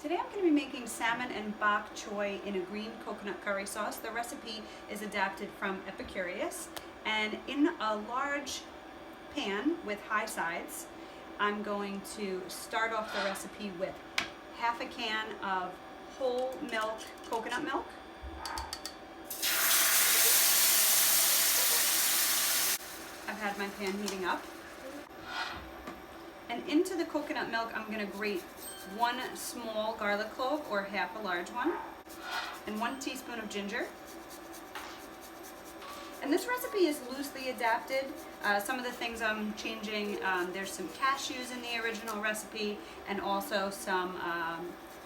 Today I'm going to be making salmon and bok choy in a green coconut curry sauce. The recipe is adapted from Epicurious, and in a large pan with high sides, I'm going to start off the recipe with half a can of whole milk coconut milk. I've had my pan heating up. And into the coconut milk, I'm going to grate 1 small garlic clove, or half a large one, and 1 teaspoon of ginger. And this recipe is loosely adapted. Some of the things I'm changing, there's some cashews in the original recipe, and also some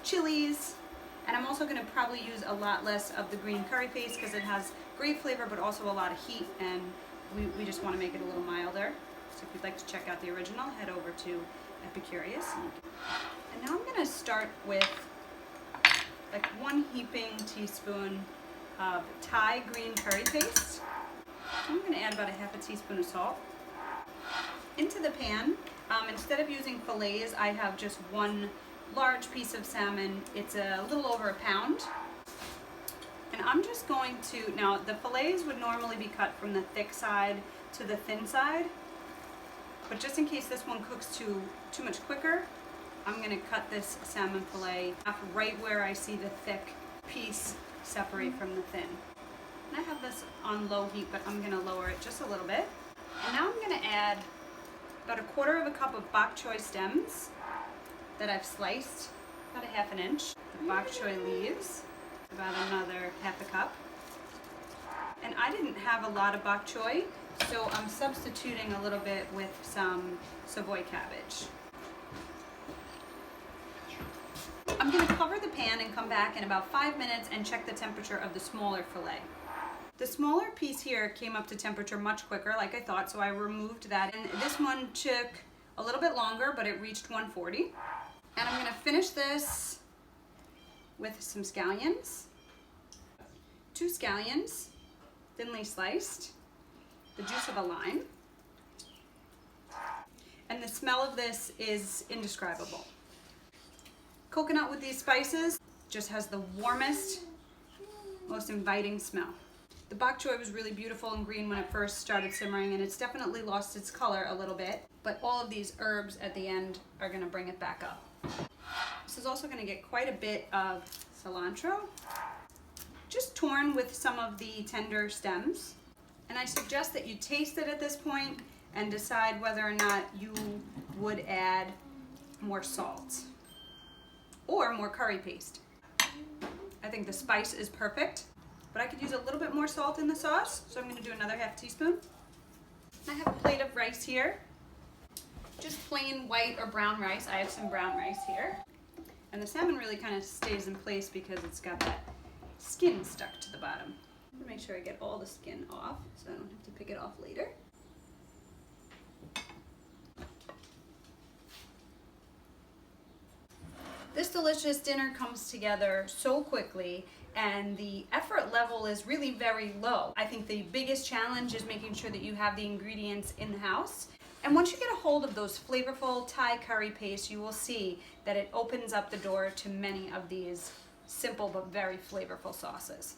chilies. And I'm also going to probably use a lot less of the green curry paste because it has great flavor but also a lot of heat, and we just want to make it a little milder. So if you'd like to check out the original, head over to Epicurious. And now I'm going to start with like 1 heaping teaspoon of Thai green curry paste. I'm going to add about a half a teaspoon of salt. Into the pan, instead of using fillets, I have just 1 large piece of salmon. It's a little over a pound. And I'm just going to, now the fillets would normally be cut from the thick side to the thin side. But just in case this one cooks too much quicker, I'm going to cut this salmon fillet off right where I see the thick piece separate from the thin. And I have this on low heat, but I'm going to lower it just a little bit. And now I'm going to add about 1/4 cup of bok choy stems that I've sliced, about a half an inch. The bok choy leaves, about another half a cup. And I didn't have a lot of bok choy, so I'm substituting a little bit with some Savoy cabbage. I'm going to cover the pan and come back in about 5 minutes and check the temperature of the smaller fillet. The smaller piece here came up to temperature much quicker, like I thought, so I removed that. And this one took a little bit longer, but it reached 140. And I'm going to finish this with some scallions. 2 scallions, thinly sliced. The juice of a lime. And the smell of this is indescribable. Coconut with these spices just has the warmest, most inviting smell. The bok choy was really beautiful and green when it first started simmering, and it's definitely lost its color a little bit, but all of these herbs at the end are going to bring it back up. This is also going to get quite a bit of cilantro, just torn with some of the tender stems. And I suggest that you taste it at this point and decide whether or not you would add more salt or more curry paste. I think the spice is perfect, but I could use a little bit more salt in the sauce, so I'm going to do another half teaspoon. I have a plate of rice here, just plain white or brown rice. I have some brown rice here. And the salmon really kind of stays in place because it's got that skin stuck to the bottom. I'm going to make sure I get all the skin off so I don't have to pick it off later. This delicious dinner comes together so quickly, and the effort level is really very low. I think the biggest challenge is making sure that you have the ingredients in the house. And once you get a hold of those flavorful Thai curry paste, you will see that it opens up the door to many of these simple but very flavorful sauces.